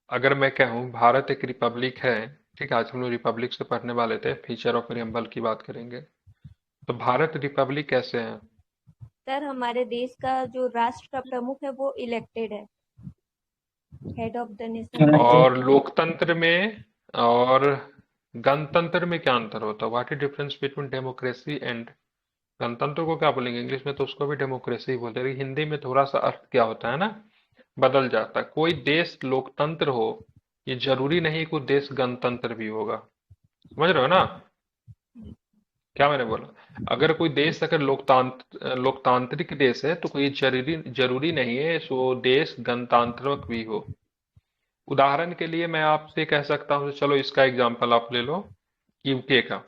अगर मैं कहूँ भारत एक रिपब्लिक है, ठीक है, आज हम लोग रिपब्लिक से पढ़ने वाले थे, फीचर ऑफ प्रियम्बल की बात करेंगे। तो भारत रिपब्लिक कैसे है? सर, हमारे देश का जो राष्ट्र का प्रमुख है वो इलेक्टेड है। हेड ऑफ द नेशन जो है। और लोकतंत्र में और गणतंत्र में क्या अंतर होता है? What is difference between democracy and गणतंत्र को क्या बोलेंगे? इंग्लिश में तो उसको भी डेमोक्रेसी ही बोलते हैं, लेकिन हिंदी में थोड़ा सा अर्थ क्या होता है ना, बदल जाता है। कोई देश लोकतंत्र हो, ये जरूरी नहीं कि वो देश गणतंत्र भी होगा। समझ रहे हो ना क्या मैंने बोला? अगर कोई देश अगर लोकतांत्रिक देश है तो कोई जरूरी जरूरी नहीं है वो देश गणतांत्रिक भी हो। उदाहरण के लिए मैं आपसे कह सकता हूँ, चलो इसका एग्जांपल आप ले लो, यूके का।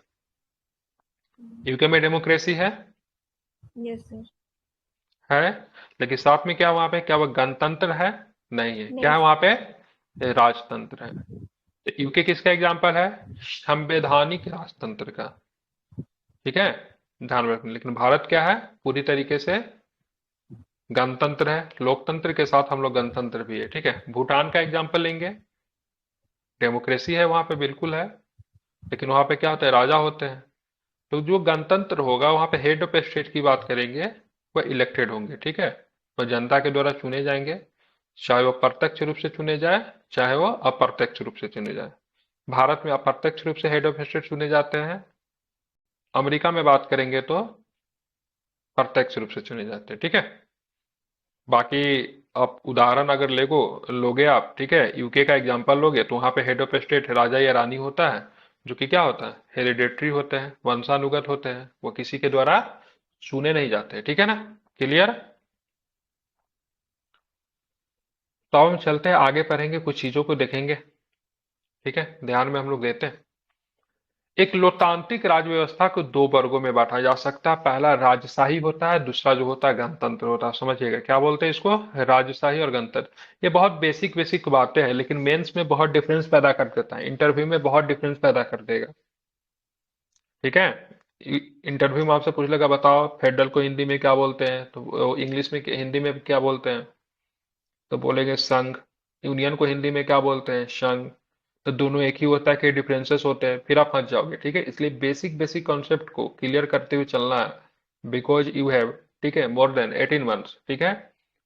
यूके में डेमोक्रेसी यस सर। है, लेकिन साथ में क्या वहां पे, क्या वो गणतंत्र है? नहीं है। क्या नहीं है सर। वहां पे? राजतंत्र है। तो यूके किसका एग्जांपल है? संवैधानिक राजतंत्र का। ठीक है, ध्यान में रखना। लेकिन भारत क्या है? पूरी तरीके से गणतंत्र है, लोकतंत्र के साथ हम लोग गणतंत्र भी है। ठीक है, भूटान का एग्जांपल लेंगे, डेमोक्रेसी है वहां पे, बिल्कुल है, लेकिन वहां पे क्या होता है, राजा होते हैं। तो जो गणतंत्र होगा वहां पे हेड ऑफ स्टेट की बात करेंगे, वह इलेक्टेड होंगे। ठीक है, वह जनता के द्वारा चुने जाएंगे, चाहे वो प्रत्यक्ष रूप से चुने जाए, चाहे वो अप्रत्यक्ष रूप से चुने जाए। भारत में अप्रत्यक्ष रूप से हेड ऑफ स्टेट चुने जाते हैं, अमेरिका में बात करेंगे तो प्रत्यक्ष रूप से चुने जाते हैं। ठीक है, बाकी आप उदाहरण अगर लोगे आप, ठीक है, यूके का एग्जांपल लोगे तो वहां पे हेड ऑफ स्टेट राजा या रानी होता है, जो कि क्या होता है, हेरिडेटरी होते हैं, वंशानुगत होते हैं, वो किसी के द्वारा चुने नहीं जाते। ठीक है ना, क्लियर? तो अब हम चलते हैं आगे, पढ़ेंगे कुछ चीजों को देखेंगे। ठीक है, ध्यान में हम लोग देते हैं। एक लोकतांत्रिक राज्य व्यवस्था को दो वर्गों में बांटा जा सकता है। पहला राजशाही होता है, दूसरा जो होता है गणतंत्र होता है। समझिएगा क्या बोलते हैं इसको, राजशाही और गणतंत्र। ये बहुत बेसिक बेसिक बातें हैं, लेकिन मेंस में बहुत डिफरेंस पैदा कर देता है, इंटरव्यू में बहुत डिफरेंस पैदा कर देगा। ठीक है, इंटरव्यू में आपसे पूछ लेगा, बताओ फेडरल को हिंदी में क्या बोलते हैं, तो इंग्लिश में हिंदी में क्या बोलते हैं, तो बोलेंगे संघ। यूनियन को हिंदी में क्या बोलते हैं, संघ। तो दोनों एक ही होता है कि डिफरेंसेस होते हैं, फिर आप फंस जाओगे। ठीक है, इसलिए बेसिक बेसिक कॉन्सेप्ट को क्लियर करते हुए चलना है, बिकॉज यू हैव, ठीक है, मोर देन 18 मंथ्स। ठीक है,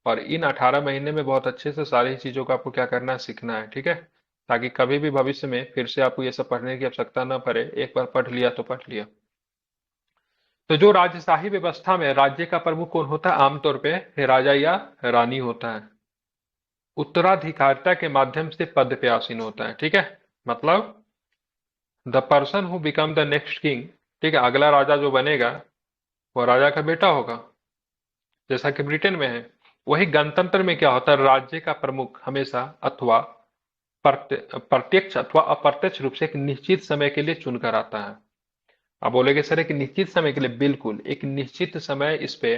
और इन 18 महीने में बहुत अच्छे से सारी चीजों को आपको क्या करना है, सीखना है। ठीक है, ताकि कभी भी भविष्य में फिर से आपको ये सब पढ़ने की आवश्यकता ना पड़े, एक बार पढ़ लिया तो पढ़ लिया। तो जो राजशाही व्यवस्था में राज्य का प्रमुख कौन होता है? आमतौर पे राजा या रानी होता है, उत्तराधिकारिता के माध्यम से पद पे आसीन होता है। ठीक है, मतलब the person who become the next king, ठीक है, अगला राजा जो बनेगा वो राजा का बेटा होगा, जैसा कि ब्रिटेन में है। वही गणतंत्र में क्या होता है, राज्य का प्रमुख हमेशा अथवा प्रत्यक्ष अथवा अप्रत्यक्ष रूप से एक निश्चित समय के लिए चुनकर आता है। आप बोलेगे सर एक निश्चित समय के लिए, बिल्कुल एक निश्चित समय इस पे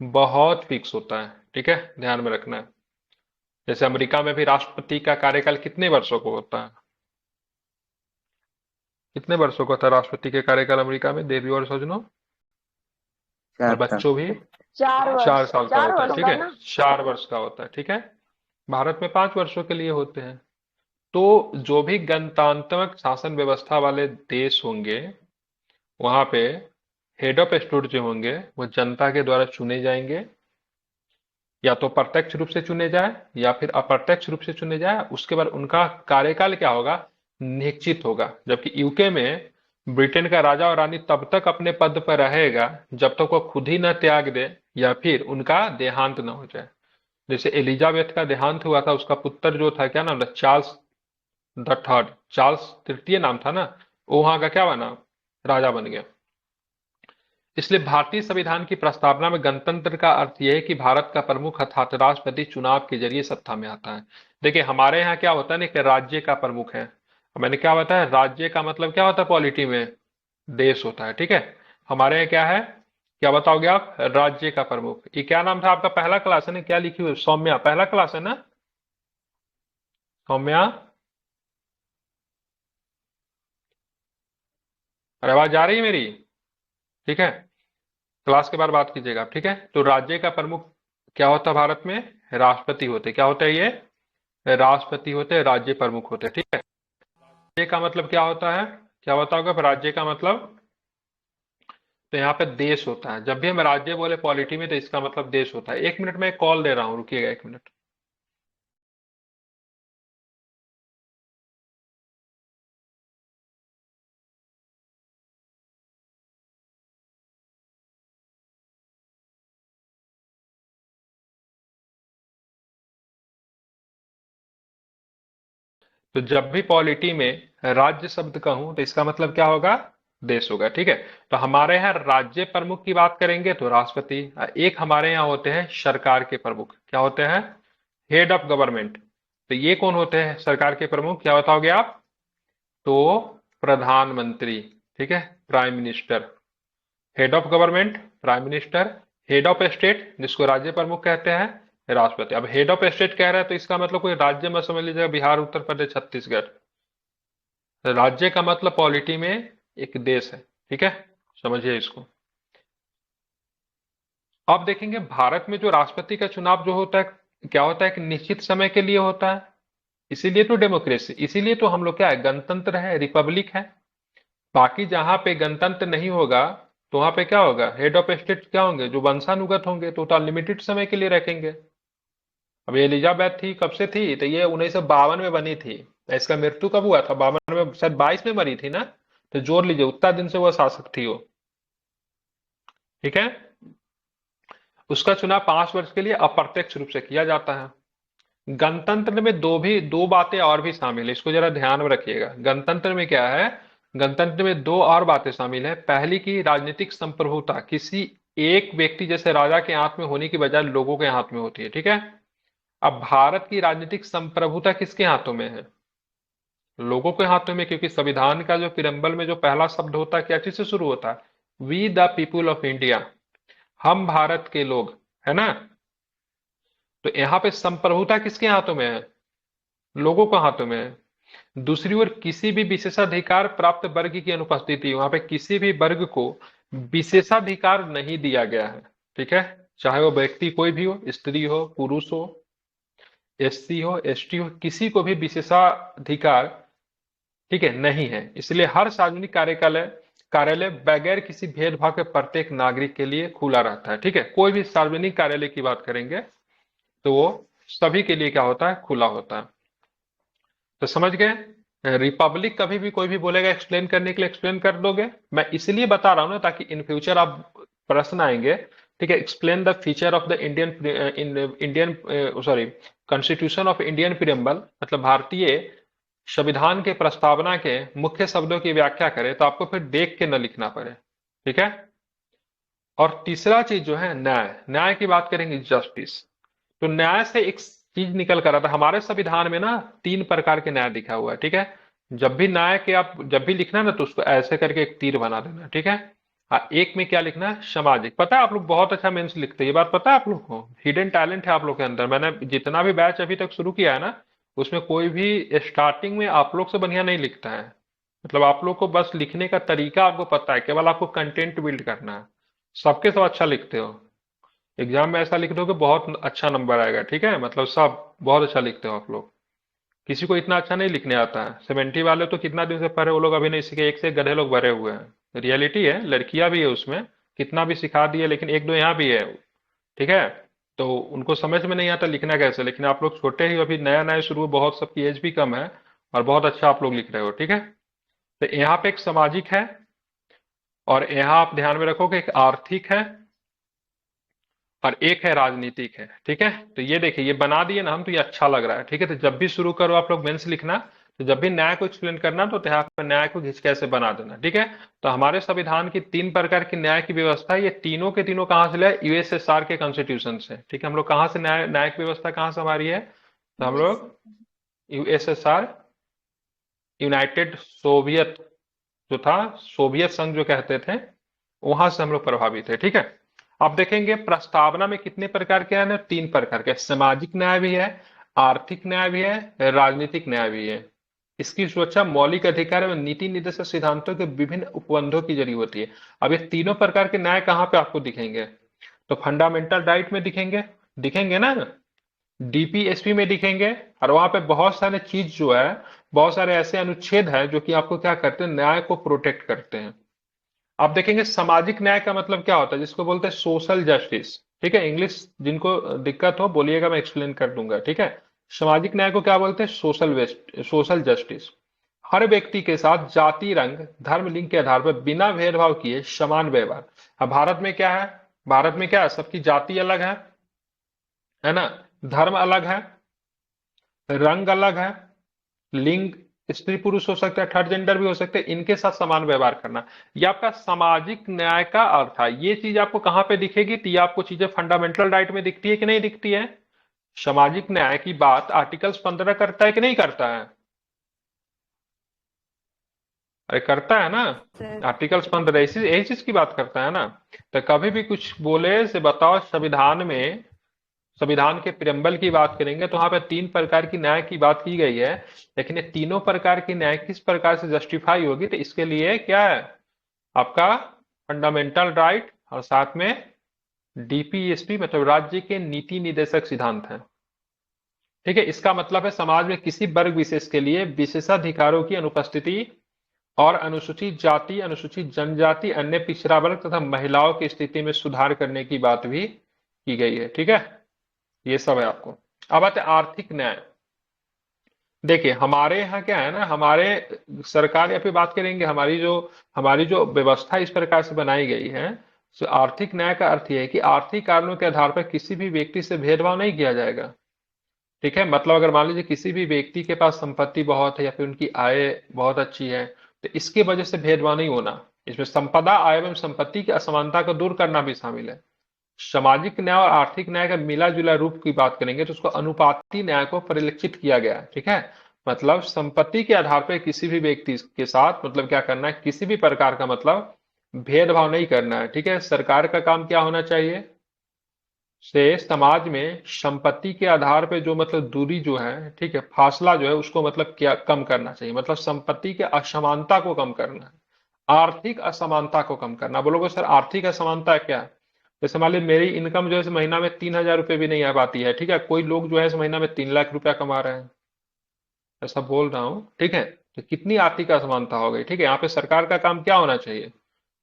बहुत फिक्स होता है। ठीक है, ध्यान में रखना है। जैसे अमेरिका में भी राष्ट्रपति का कार्यकाल कितने वर्षों को होता है? कितने वर्षों का था राष्ट्रपति के कार्यकाल अमेरिका में, देवी और सज्जनों? और 4 साल। बच्चों भी 4 वर्ष। 4 साल का 4 होता है। वर्ष ठीक का है, ना। 4 वर्ष का होता है। ठीक है, भारत में 5 वर्षों के लिए होते हैं। तो जो भी गणतांत्रिक शासन व्यवस्था वाले देश होंगे, वहां पे हेड ऑफ स्टेट जो होंगे वो जनता के द्वारा चुने जाएंगे, या तो प्रत्यक्ष रूप से चुने जाए या फिर अप्रत्यक्ष रूप से चुने जाए। उसके बाद उनका कार्यकाल क्या होगा, निश्चित होगा। जबकि यूके में ब्रिटेन का राजा और रानी तब तक अपने पद पर रहेगा जब तक वो खुद ही न त्याग दे या फिर उनका देहांत न हो जाए। जैसे एलिजाबेथ का देहांत हुआ था, उसका पुत्र जो था, क्या नाम था, चार्ल्स द थर्ड, चार्ल्स तृतीय नाम था ना, वो वहां का क्या बना, राजा बन गया। इसलिए भारतीय संविधान की प्रस्तावना में गणतंत्र का अर्थ यह है कि भारत का प्रमुख अर्थात राष्ट्रपति चुनाव के जरिए सत्ता में आता है। देखिए हमारे यहाँ क्या होता है ना कि राज्य का प्रमुख है, मैंने क्या बताया, राज्य का मतलब क्या होता है पॉलिटी में, देश होता है। ठीक है, हमारे यहाँ क्या है, क्या बताओगे आप, राज्य का प्रमुख। ये क्या नाम था आपका, पहला क्लास है ना, क्या लिखी हुई, सौम्या, पहला क्लास है ना सौम्या? अरे आवाज आ रही है मेरी? ठीक है, क्लास के बाद बात कीजिएगा आप। ठीक है, तो राज्य का प्रमुख क्या होता है भारत में, राष्ट्रपति होते। क्या होता है ये, राष्ट्रपति होते हैं, राज्य प्रमुख होते हैं, ठीक है। राज्य का मतलब क्या होता है, क्या होता होगा राज्य का मतलब? तो यहाँ पे देश होता है। जब भी हम राज्य बोले पॉलिटी में तो इसका मतलब देश होता है। 1 मिनट में कॉल दे रहा हूँ, रुकिएगा 1 मिनट। तो जब भी पॉलिटी में राज्य शब्द कहूं तो इसका मतलब क्या होगा? देश होगा, ठीक है। तो हमारे यहाँ राज्य प्रमुख की बात करेंगे तो राष्ट्रपति। एक हमारे यहाँ होते हैं सरकार के प्रमुख, क्या होते हैं? Head of government. तो ये कौन होते हैं सरकार के प्रमुख, क्या बताओगे आप? तो प्रधानमंत्री, ठीक है, prime minister. Head of government prime minister, head of state जिसको राज्य प्रमुख कहते हैं राष्ट्रपति। अब हेड ऑफ स्टेट कह रहा है तो इसका मतलब कोई राज्य में समझ लीजिएगा बिहार, उत्तर प्रदेश, छत्तीसगढ़। राज्य का मतलब पॉलिटी में एक देश है, ठीक है, समझिए इसको। अब देखेंगे भारत में जो राष्ट्रपति का चुनाव जो होता है क्या होता है, एक निश्चित समय के लिए होता है। इसीलिए तो डेमोक्रेसी, इसीलिए तो हम लोग क्या है, गणतंत्र है, रिपब्लिक है। बाकी जहां पे गणतंत्र नहीं होगा तो वहां पे क्या होगा, हेड ऑफ स्टेट क्या होंगे, जो वंशानुगत होंगे, तो अनलिमिटेड समय के लिए रखेंगे। अब ये एलिजाबेथ थी, कब से थी, तो ये 1952 में बनी थी। इसका मृत्यु कब हुआ था, 52 में, शायद 22 में मरी थी ना। तो जोड़ लीजिए उतना दिन से वो शासक थी वो, ठीक है। उसका चुनाव 5 वर्ष के लिए अप्रत्यक्ष रूप से किया जाता है। गणतंत्र में दो बातें और भी शामिल है, इसको जरा ध्यान में रखिएगा। गणतंत्र में क्या है, गणतंत्र में दो और बातें शामिल है। पहली की राजनीतिक संप्रभुता किसी एक व्यक्ति जैसे राजा के हाथ में होने की बजाय लोगों के हाथ में होती है, ठीक है। अब भारत की राजनीतिक संप्रभुता किसके हाथों में है? लोगों के हाथों में, क्योंकि संविधान का जो प्रियम्बल में जो पहला शब्द होता है क्या चीज से शुरू होता है, we the people of India, हम भारत के लोग, है ना। तो यहाँ पे संप्रभुता किसके हाथों में है? लोगों के हाथों में है। दूसरी ओर किसी भी विशेषाधिकार प्राप्त वर्ग की अनुपस्थिति, वहां पे किसी भी वर्ग को विशेषाधिकार नहीं दिया गया है, ठीक है। चाहे वो व्यक्ति कोई भी हो, स्त्री हो, पुरुष हो, एससी हो, एसटी हो, किसी को भी विशेषाधिकार, ठीक है, नहीं है। इसलिए हर सार्वजनिक कार्यालय कार्यालय बगैर किसी भेदभाव के प्रत्येक नागरिक के लिए खुला रहता है, ठीक है। कोई भी सार्वजनिक कार्यालय की बात करेंगे तो वो सभी के लिए क्या होता है, खुला होता है। तो समझ गए, रिपब्लिक कभी भी कोई भी बोलेगा एक्सप्लेन करने के लिए एक्सप्लेन कर दोगे। मैं इसलिए बता रहा हूं ना ताकि इन फ्यूचर आप प्रश्न आएंगे, ठीक है। Explain the feature of the Indian sorry constitution of Indian preamble, मतलब भारतीय संविधान के प्रस्तावना के मुख्य शब्दों की व्याख्या करें तो आपको फिर देख के न लिखना पड़े, ठीक है। और तीसरा चीज जो है न्याय, न्याय की बात करेंगे, जस्टिस। तो न्याय से एक चीज निकल कर आता है हमारे संविधान में ना, 3 प्रकार के न्याय लिखा हुआ है, ठीक है। जब भी न्याय के आप जब भी लिखना ना तो उसको ऐसे करके एक तीर बना देना, ठीक है। हाँ, एक में क्या लिखना है, सामाजिक। पता है आप लोग बहुत अच्छा मेंस लिखते हैं, ये बात पता है आप लोग को, हिडन टैलेंट है आप लोग के अंदर। मैंने जितना भी बैच अभी तक शुरू किया है ना, उसमें कोई भी स्टार्टिंग में आप लोग से बढ़िया नहीं लिखता है। मतलब आप लोग को बस लिखने का तरीका आपको पता है, केवल आपको कंटेंट बिल्ड करना है। सबके सब अच्छा लिखते हो, एग्जाम में ऐसा लिख दोगे बहुत अच्छा नंबर आएगा, ठीक है। मतलब सब बहुत अच्छा लिखते हो आप लोग। किसी को इतना अच्छा नहीं लिखने आता है। 70 वाले तो कितना दिन से पढ़े, वो लोग अभी नहीं सीखे, एक से एक गधे लोग भरे हुए हैं। रियलिटी है, लड़कियां भी है उसमें, कितना भी सिखा दिए लेकिन एक दो यहाँ भी है, ठीक है। तो उनको समझ में नहीं आता लिखना कैसे, लेकिन आप लोग छोटे ही अभी नया नया शुरू, बहुत सबकी एज भी कम है और बहुत अच्छा आप लोग लिख रहे हो, ठीक है। तो यहाँ पे एक सामाजिक है और यहाँ आप ध्यान में रखो कि एक आर्थिक है और एक है राजनीतिक है, ठीक है। तो ये देखिए ये बना दिए ना हम, तो ये अच्छा लग रहा है, ठीक है। तो जब भी शुरू करो आप लोग मेंस लिखना, तो जब भी न्याय को एक्सप्लेन करना तो यहाँ पे न्याय को घिच कैसे बना देना, ठीक है। तो हमारे संविधान की 3 प्रकार की न्याय की व्यवस्था है, ये तीनों के तीनों कहाँ से लाए, यूएसएसआर के कॉन्स्टिट्यूशन से, ठीक है। हम लोग कहाँ से न्यायिक व्यवस्था कहाँ से हमारी है, तो हम यूएस। लोग यूएसएसआर, यूनाइटेड सोवियत जो था, सोवियत संघ जो कहते थे, वहां से हम लोग प्रभावित है, ठीक है। आप देखेंगे प्रस्तावना में कितने प्रकार के हैं, 3 प्रकार के, सामाजिक न्याय भी है, आर्थिक न्याय भी है, राजनीतिक न्याय भी है। इसकी सुरक्षा मौलिक अधिकार एवं नीति निर्देशक सिद्धांतों के विभिन्न उपबंधों की जरिए होती है। अब ये तीनों प्रकार के न्याय कहाँ पे आपको दिखेंगे, तो फंडामेंटल राइट में दिखेंगे, दिखेंगे ना। डीपीएसपी में दिखेंगे। और वहां पे बहुत सारे चीज जो है, बहुत सारे ऐसे अनुच्छेद है जो कि आपको क्या करते हैं, न्याय को प्रोटेक्ट करते हैं। आप देखेंगे सामाजिक न्याय का मतलब क्या होता है, जिसको बोलते हैं सोशल जस्टिस। ठीक है, इंग्लिश जिनको दिक्कत हो बोलिएगा, मैं एक्सप्लेन कर दूंगा। ठीक है, सामाजिक न्याय को क्या बोलते हैं, सोशल जस्टिस। हर व्यक्ति के साथ जाति, रंग, धर्म, लिंग के आधार पर बिना भेदभाव किए समान व्यवहार। अब भारत में क्या है, भारत में क्या है, सबकी जाति अलग है ना, धर्म अलग है, रंग अलग है, लिंग स्त्री पुरुष हो सकता है, थर्ड जेंडर भी हो सकते हैं, इनके साथ समान व्यवहार करना, ये आपका सामाजिक न्याय का अर्थ है। ये चीज आपको कहां पे दिखेगी, तो ये आपको चीजें फंडामेंटल राइट में दिखती है कि नहीं दिखती है। सामाजिक न्याय की बात आर्टिकल्स 15 करता है कि नहीं करता है, अरे करता है ना। सर। आर्टिकल्स 15 इसी यही चीज की बात करता है ना। तो कभी भी कुछ बोले से बताओ, संविधान में, संविधान के प्रेम्बल की बात करेंगे तो वहां पे 3 प्रकार की न्याय की बात की गई है। लेकिन ये तीनों प्रकार की न्याय किस प्रकार से जस्टिफाई होगी, तो इसके लिए क्या है, आपका फंडामेंटल राइट और साथ में डीपीएसपी मतलब राज्य के नीति निर्देशक सिद्धांत है। ठीक है, इसका मतलब है समाज में किसी वर्ग विशेष के लिए विशेषाधिकारों की अनुपस्थिति और अनुसूचित जाति, अनुसूचित जनजाति, अन्य पिछड़ा वर्ग तथा महिलाओं की स्थिति में सुधार करने की बात भी की गई है। ठीक है, ये सब है आपको। अब आते हैं आर्थिक न्याय। देखिए हमारे यहाँ क्या है ना, हमारे सरकार या फिर बात करेंगे, हमारी जो व्यवस्था इस प्रकार से बनाई गई है। तो आर्थिक न्याय का अर्थ यह है कि आर्थिक कारणों के आधार पर किसी भी व्यक्ति से भेदभाव नहीं किया जाएगा। ठीक है, मतलब अगर मान लीजिए किसी भी व्यक्ति के पास संपत्ति बहुत है या फिर उनकी आय बहुत अच्छी है, तो इसकी वजह से भेदभाव नहीं होना। इसमें संपदा, आय एवं संपत्ति की असमानता को दूर करना भी शामिल है। सामाजिक न्याय और आर्थिक न्याय का मिला जुला रूप की बात करेंगे तो उसको अनुपाती न्याय को परिलक्षित किया गया है। ठीक है, मतलब संपत्ति के आधार पर किसी भी व्यक्ति के साथ मतलब क्या करना है, किसी भी प्रकार का मतलब भेदभाव नहीं करना है। ठीक है, सरकार का काम क्या होना चाहिए, से समाज में संपत्ति के आधार पे जो मतलब दूरी जो है, ठीक है, फासला जो है उसको मतलब क्या कम करना चाहिए, मतलब संपत्ति के असमानता को कम करना है, आर्थिक असमानता को कम करना। बोलोगे सर आर्थिक असमानता क्या है, जैसे मान लीजिए मेरी इनकम जो है इस महीना में 3,000 रुपये भी नहीं आ पाती है। ठीक है, कोई लोग जो है इस महीना में 3 लाख रुपया कमा रहे हैं, ऐसा बोल रहा हूँ। ठीक है, तो कितनी आर्थिक असमानता हो गई। ठीक है, यहाँ पे सरकार का काम क्या होना चाहिए,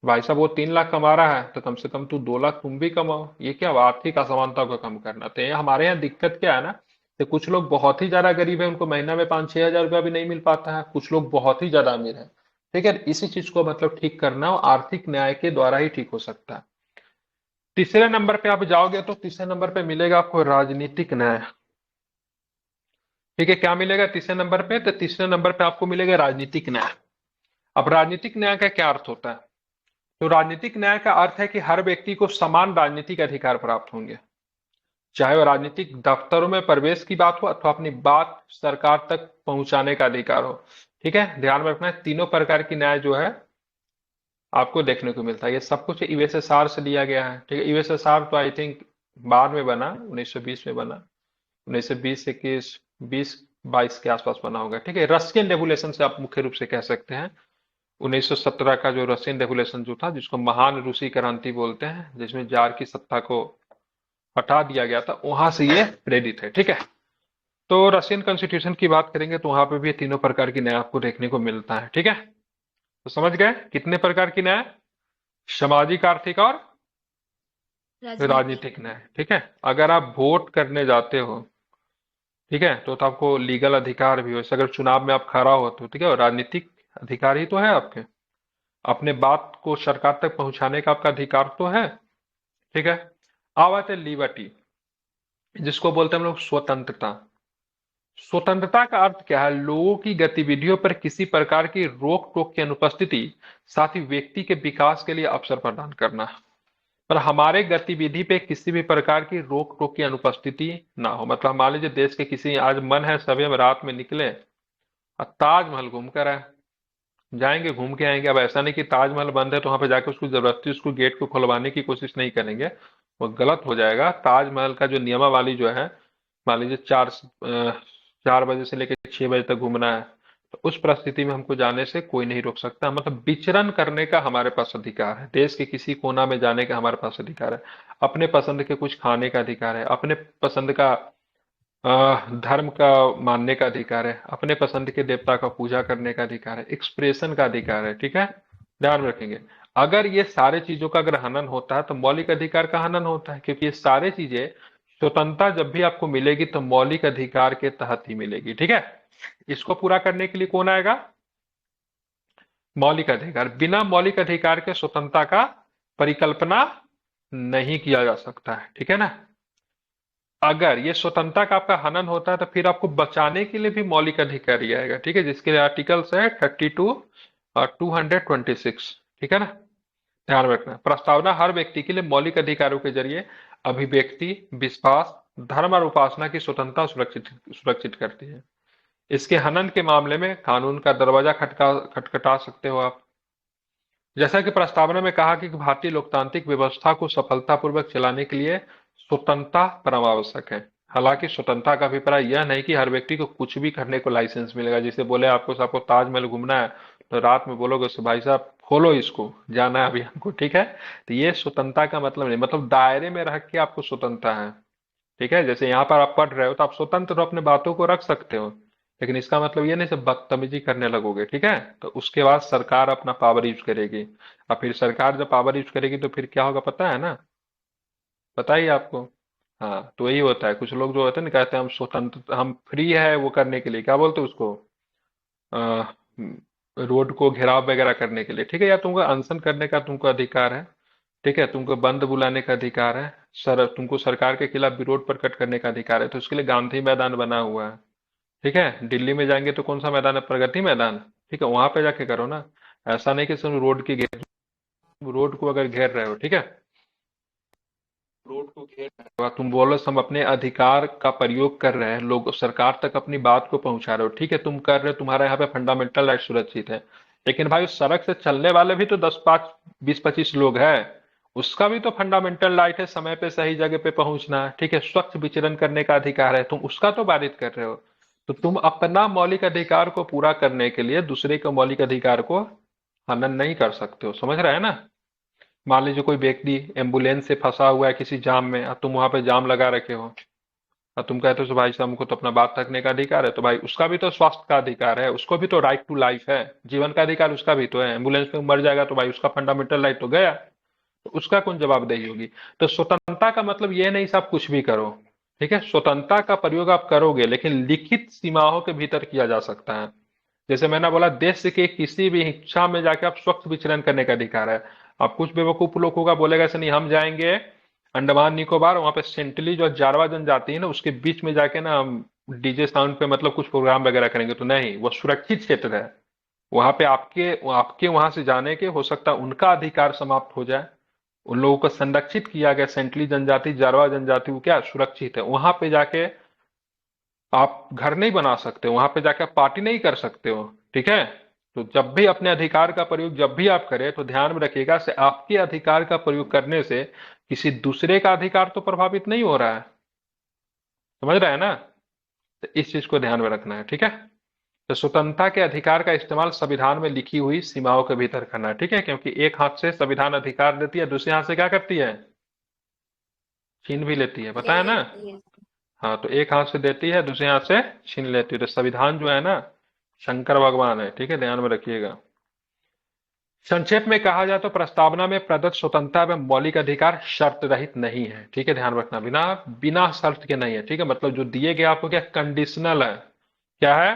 भाई साहब वो 3 लाख कमा रहा है तो कम से कम तू 2 लाख तुम भी कमाओ। ये क्या हुआ, आर्थिक असमानता को कम करना। तो ये हमारे यहाँ दिक्कत क्या है ना, तो कुछ लोग बहुत ही ज्यादा गरीब है, उनको महीना में 5-6 हजार रुपया भी नहीं मिल पाता है, कुछ लोग बहुत ही ज्यादा अमीर है। ठीक है, इसी चीज को मतलब ठीक करना और आर्थिक न्याय के द्वारा ही ठीक हो सकता है। तीसरे नंबर पे आप जाओगे तो तीसरे नंबर पे मिलेगा आपको राजनीतिक न्याय। ठीक है, क्या मिलेगा तीसरे नंबर पे, तो तीसरे नंबर पे आपको मिलेगा राजनीतिक न्याय। अब राजनीतिक न्याय का क्या अर्थ होता है, तो राजनीतिक न्याय का अर्थ है कि हर व्यक्ति को समान राजनीतिक अधिकार प्राप्त होंगे, चाहे वह राजनीतिक दफ्तरों में प्रवेश की बात हो अथवा अपनी बात सरकार तक पहुंचाने का अधिकार हो। ठीक है, ध्यान में रखना है तीनों प्रकार की न्याय जो है आपको देखने को मिलता है। ये सब कुछ यूएसएसआर से लिया गया है। ठीक है, यूएसएसआर तो आई थिंक बाद में बना, 1920 में बना, 1920 21 20-22 के आसपास बना होगा। ठीक है, रशियन रेवोल्यूशन से आप मुख्य रूप से कह सकते हैं। 1917 का जो रशियन रेवोल्यूशन जो था, जिसको महान रूसी क्रांति बोलते हैं, जिसमें जार की सत्ता को हटा दिया गया था, वहां से ये प्रेरित है। ठीक है, तो रशियन कॉन्स्टिट्यूशन की बात करेंगे तो वहां पे भी तीनों प्रकार की न्याय आपको देखने को मिलता है। ठीक है, तो समझ गए कितने प्रकार की न्याय, सामाजिक, आर्थिक और राजनीतिक। राजनीतिक न्याय। ठीक है, अगर आप वोट करने जाते हो, ठीक है, तो आपको लीगल अधिकार भी हो, जैसे अगर चुनाव में आप खड़ा हो तो, ठीक है, और राजनीतिक अधिकार ही तो है आपके, अपने बात को सरकार तक पहुंचाने का आपका अधिकार तो है। ठीक है, अब आते हैं लिबर्टी, जिसको बोलते हैं हम लोग स्वतंत्रता। स्वतंत्रता का अर्थ क्या है, लोगों की गतिविधियों पर किसी प्रकार की रोक टोक की अनुपस्थिति, साथ ही व्यक्ति के विकास के लिए अवसर प्रदान करना। पर हमारे गतिविधि पे किसी भी प्रकार की रोक टोक की अनुपस्थिति ना हो। मतलब मान लीजिए देश के किसी, आज मन है सभी हम रात में निकले और ताजमहल घूम कर आए, जाएंगे घूम के आएंगे। अब ऐसा नहीं कि ताजमहल बंद है तो वहां पे जाकर उसको जबरदस्ती उसको गेट को खुलवाने की कोशिश नहीं करेंगे, वो गलत हो जाएगा। ताजमहल का जो नियमावली जो है, मान लीजिए 4 बजे से लेकर 6 बजे तक घूमना है, तो उस परिस्थिति में हमको जाने से कोई नहीं रोक सकता। मतलब विचरण करने का हमारे पास अधिकार है, देश के किसी कोना में जाने का हमारे पास अधिकार है, अपने पसंद के कुछ खाने का अधिकार है, अपने पसंद का धर्म का मानने का अधिकार है, अपने पसंद के देवता का पूजा करने का अधिकार है, एक्सप्रेशन का अधिकार है, ठीक है, ध्यान में रखेंगे। अगर ये सारे चीजों का अगर हनन होता है तो मौलिक अधिकार का हनन होता है, क्योंकि ये सारे चीजें, स्वतंत्रता जब भी आपको मिलेगी तो मौलिक अधिकार के तहत ही मिलेगी, ठीक है। इसको पूरा करने के लिए कौन आएगा? मौलिक अधिकार। बिना मौलिक अधिकार के स्वतंत्रता का परिकल्पना नहीं किया जा सकता है, ठीक है ना। अगर ये स्वतंत्रता का आपका हनन होता है तो फिर आपको बचाने के लिए भी मौलिक अधिकार ही आएगा, ठीक है, जिसके लिए आर्टिकल्स है 32 और 226, ठीक है ना। ध्यान में रखना, प्रस्तावना हर व्यक्ति के लिए मौलिक अधिकारों के जरिए अभिव्यक्ति, विश्वास, धर्म और उपासना की स्वतंत्रता सुरक्षित सुरक्षित करती है। इसके हनन के मामले में कानून का दरवाजा खटखटा सकते हो आप। जैसा कि प्रस्तावना में कहा कि भारतीय लोकतांत्रिक व्यवस्था को सफलतापूर्वक चलाने के लिए स्वतंत्रता परम आवश्यक है। हालांकि स्वतंत्रता का अभिप्राय यह नहीं कि हर व्यक्ति को कुछ भी करने को लाइसेंस मिलेगा। जैसे बोले आपको आपको ताजमहल घूमना है तो रात में बोलोगे उससे भाई साहब खोलो इसको, जाना है अभी हमको, ठीक है। तो ये स्वतंत्रता का मतलब नहीं, मतलब दायरे में रह के आपको स्वतंत्रता है, ठीक है। जैसे यहाँ पर आप पढ़ रहे हो तो आप स्वतंत्र हो, अपने बातों को रख सकते हो, लेकिन इसका मतलब ये नहीं सब बदतमीजी करने लगोगे, ठीक है। तो उसके बाद सरकार अपना पावर यूज करेगी, और फिर सरकार जब पावर यूज करेगी तो फिर क्या होगा पता है ना, पता ही है आपको। हाँ, तो यही होता है, कुछ लोग जो होते हैं ना कहते हैं हम स्वतंत्र, हम फ्री है वो करने के लिए, क्या बोलते हैं उसको, अ, रोड को घेराव वगैरह करने के लिए, ठीक है, या तुमको अनशन करने का तुमको अधिकार है, ठीक है, तुमको बंद बुलाने का अधिकार है, तुमको सरकार के खिलाफ विरोध प्रकट करने का अधिकार है, तो उसके लिए गांधी मैदान बना हुआ है, ठीक है। दिल्ली में जाएंगे तो कौन सा मैदान है, प्रगति मैदान, ठीक है, वहां पे जाके करो ना। ऐसा नहीं कि सिर्फ रोड को अगर घेर रहे हो, ठीक है, रोड को घेर रहे हो, तुम बोलो हम अपने अधिकार का प्रयोग कर रहे हैं, लोग सरकार तक अपनी बात को पहुंचा रहे हो, ठीक है, तुम कर रहे हो, तुम्हारे यहाँ पे फंडामेंटल राइट सुरक्षित है, लेकिन भाई उस सड़क से चलने वाले भी तो 10 5 20 25 लोग हैं, उसका भी तो फंडामेंटल राइट है समय पे सही जगह पे पहुंचना, ठीक है, स्वच्छ विचरण करने का अधिकार है, तुम उसका तो बाधित कर रहे हो। तो तुम अपना मौलिक अधिकार को पूरा करने के लिए दूसरे के मौलिक अधिकार को हनन नहीं कर सकते हो, समझ रहे हैं ना। मान लीजिए कोई व्यक्ति एम्बुलेंस से फंसा हुआ है किसी जाम में, और तुम वहां पे जाम लगा रखे हो, और तुम कहते हो "तो भाई साहब हमको तो अपना बात रखने का अधिकार है", तो भाई उसका भी तो स्वास्थ्य का अधिकार है, उसको भी तो राइट टू लाइफ है, जीवन का अधिकार उसका भी तो है। एम्बुलेंस में मर जाएगा तो भाई उसका फंडामेंटल राइट तो गया, तो उसका कौन जवाबदेही होगी। तो स्वतंत्रता का मतलब ये नहीं सब कुछ भी करो, ठीक है, स्वतंत्रता का प्रयोग आप करोगे लेकिन लिखित सीमाओं के भीतर किया जा सकता है। जैसे मैंने बोला देश के किसी भी हिस्सा में जाके आप स्वच्छ विचरण करने का अधिकार है। अब कुछ बेवकूफ लोग होगा बोलेगा ऐसे नहीं, हम जाएंगे अंडमान निकोबार, वहां पे सेंटली जो जारवा जनजाति है ना उसके बीच में जाके ना हम डीजे साउंड पे मतलब कुछ प्रोग्राम वगैरह करेंगे, तो नहीं, वो सुरक्षित क्षेत्र है। वहां पे आपके आपके वहां से जाने के हो सकता है उनका अधिकार समाप्त हो जाए। उन लोगों को संरक्षित किया गया, सेंटली जनजाति जारवा जनजाति वो क्या सुरक्षित है, वहां पे जाके आप घर नहीं बना सकते हो, वहां पे जाके आप पार्टी नहीं कर सकते हो, ठीक है। तो जब भी अपने अधिकार का प्रयोग जब भी आप करें तो ध्यान में रखिएगा से आपके अधिकार का प्रयोग करने से किसी दूसरे का अधिकार तो प्रभावित नहीं हो रहा है, समझ रहे हैं ना। तो इस चीज को ध्यान में रखना है, ठीक है। तो स्वतंत्रता के अधिकार का इस्तेमाल संविधान में लिखी हुई सीमाओं के भीतर करना है, ठीक है, क्योंकि एक हाथ से संविधान अधिकार देती है, दूसरे हाथ से क्या करती है, छीन भी लेती है, ले पता है ना। लेती है। हाँ, तो एक हाथ से देती है दूसरे हाथ से छीन लेती है। तो संविधान जो है ना शंकर भगवान है, ठीक है, ध्यान में रखिएगा। संक्षेप में कहा जाए तो प्रस्तावना में प्रदत्त स्वतंत्रता एवं मौलिक अधिकार शर्त रहित नहीं है, ठीक है, ध्यान रखना, बिना बिना शर्त के नहीं है, ठीक है, मतलब जो दिए गए आपको क्या कंडीशनल है, क्या है,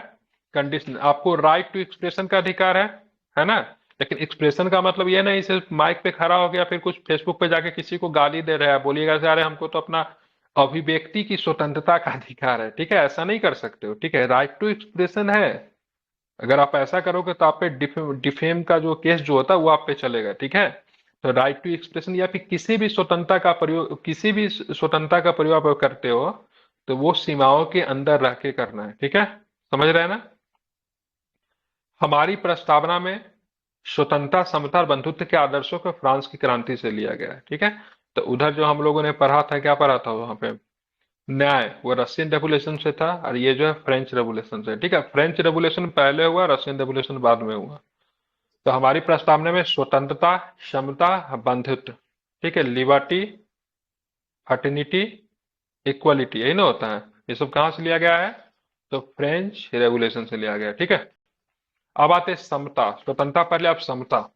कंडीशनल। आपको राइट टू एक्सप्रेशन का अधिकार है ना, लेकिन एक्सप्रेशन का मतलब ये नहीं सिर्फ माइक पे खड़ा हो गया फिर कुछ फेसबुक पे जाके किसी को गाली दे रहा है, बोलिएगा अरे हमको तो अपना अभिव्यक्ति की स्वतंत्रता का अधिकार है, ठीक है, ऐसा नहीं कर सकते हो, ठीक है, राइट टू एक्सप्रेशन है। अगर आप ऐसा करोगे तो आप पे डिफेम का जो केस जो होता है वो आप पे चलेगा, ठीक है। तो राइट टू एक्सप्रेशन या फिर किसी भी स्वतंत्रता का प्रयोग, किसी भी स्वतंत्रता का प्रयोग आप करते हो तो वो सीमाओं के अंदर रह के करना है, ठीक है, समझ रहे हैं ना। हमारी प्रस्तावना में स्वतंत्रता, समता और बंधुत्व के आदर्शों को फ्रांस की क्रांति से लिया गया है, ठीक है। तो उधर जो हम लोगों ने पढ़ा था, क्या पढ़ा था वहां पे, न्याय, वो रशियन रेवोल्यूशन से था, और ये जो है फ्रेंच रेवोल्यूशन से, ठीक है, फ्रेंच रेवोल्यूशन पहले हुआ, रशियन रेवोल्यूशन बाद में हुआ। तो हमारी प्रस्तावना में स्वतंत्रता, समता, बंधुत्व, ठीक है, लिबर्टी, फर्टिनिटी, इक्वलिटी, यही ना होता है। ये सब कहाँ से लिया गया है? तो फ्रेंच रेवोल्यूशन से लिया गया है, ठीक है। अब आते हैं समता, स्वतंत्रता पहले, अब समता।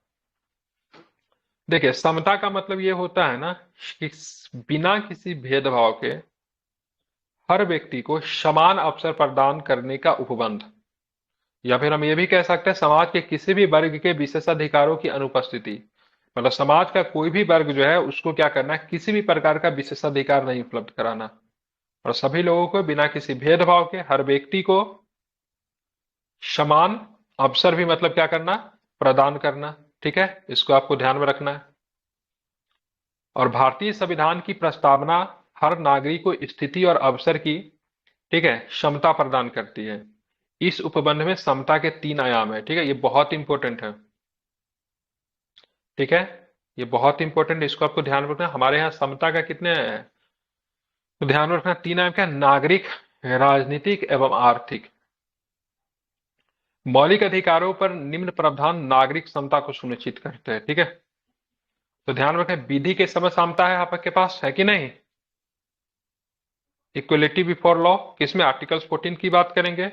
देखिए, समता का मतलब ये होता है ना कि बिना किसी भेदभाव के हर व्यक्ति को समान अवसर प्रदान करने का उपबंध, या फिर हम ये भी कह सकते हैं समाज के किसी भी वर्ग के विशेषाधिकारों की अनुपस्थिति। मतलब समाज का कोई भी वर्ग जो है उसको क्या करना है, किसी भी प्रकार का विशेषाधिकार नहीं उपलब्ध कराना, और सभी लोगों को बिना किसी भेदभाव के हर व्यक्ति को समान अवसर भी मतलब क्या करना, प्रदान करना, ठीक है। इसको आपको ध्यान में रखना है। और भारतीय संविधान की प्रस्तावना हर नागरिक को स्थिति और अवसर की, ठीक है, क्षमता प्रदान करती है। इस उपबंध में समता के 3 आयाम है, ठीक है, ये बहुत इंपॉर्टेंट है, ठीक है। ये बहुत इंपॉर्टेंट, इसको आपको ध्यान में रखना। हमारे यहाँ समता का कितने हैं, तो ध्यान में रखना 3 आयाम क्या, नागरिक, राजनीतिक एवं आर्थिक। मौलिक अधिकारों पर निम्न प्रावधान नागरिक समता को सुनिश्चित करते हैं, ठीक है। तो ध्यान में रखें, विधि के समय समता है आपके पास, है कि नहीं। इक्वलिटी बिफोर लॉ किसमें, आर्टिकल 14 की बात करेंगे।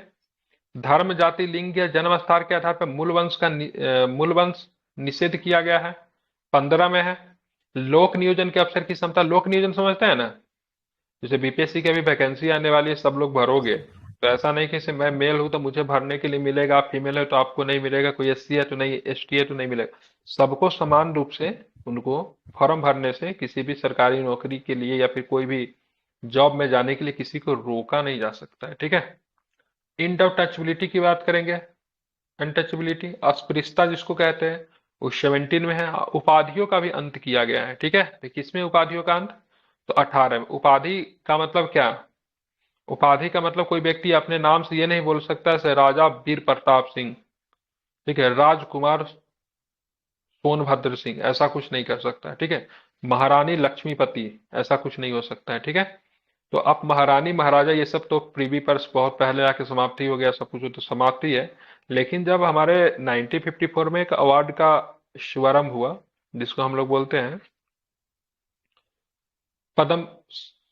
धर्म, जाति, लिंग या जन्म स्थान के आधार पर मूल वंश निषेध किया गया है, 15 में है। लोक नियोजन के अवसर की क्षमता, लोक नियोजन समझते हैं ना, जैसे बीपीएससी की अभी वैकेंसी आने वाली है, सब लोग भरोगे, तो ऐसा नहीं कि मैं मेल हूं तो मुझे भरने के लिए मिलेगा, आप फीमेल है तो आपको नहीं मिलेगा, कोई एससी है तो नहीं, एसटी है तो नहीं मिलेगा। सबको समान रूप से उनको फॉर्म भरने से किसी भी सरकारी नौकरी के लिए या फिर कोई भी जॉब में जाने के लिए किसी को रोका नहीं जा सकता है, ठीक है। इनटचबिलिटी की बात करेंगे, अनटचबिलिटी, अस्पृश्यता जिसको कहते हैं, वो 17 में है। उपाधियों का भी अंत किया गया है, ठीक है। तो किसमें उपाधियों का अंत, तो 18 में। उपाधि का मतलब क्या, उपाधि का मतलब कोई व्यक्ति अपने नाम से ये नहीं बोल सकता है राजा वीर प्रताप सिंह, ठीक है, राजकुमार सोनभद्र सिंह, ऐसा कुछ नहीं कर सकता है, ठीक है। महारानी लक्ष्मीपति, ऐसा कुछ नहीं हो सकता है, ठीक है। तो अब महारानी महाराजा ये सब तो प्रीवी पर बहुत पहले आके समाप्ति हो गया, सब कुछ तो समाप्ति है। लेकिन जब हमारे 1954 में एक अवार्ड का शुभारंभ हुआ, जिसको हम लोग बोलते हैं पद्म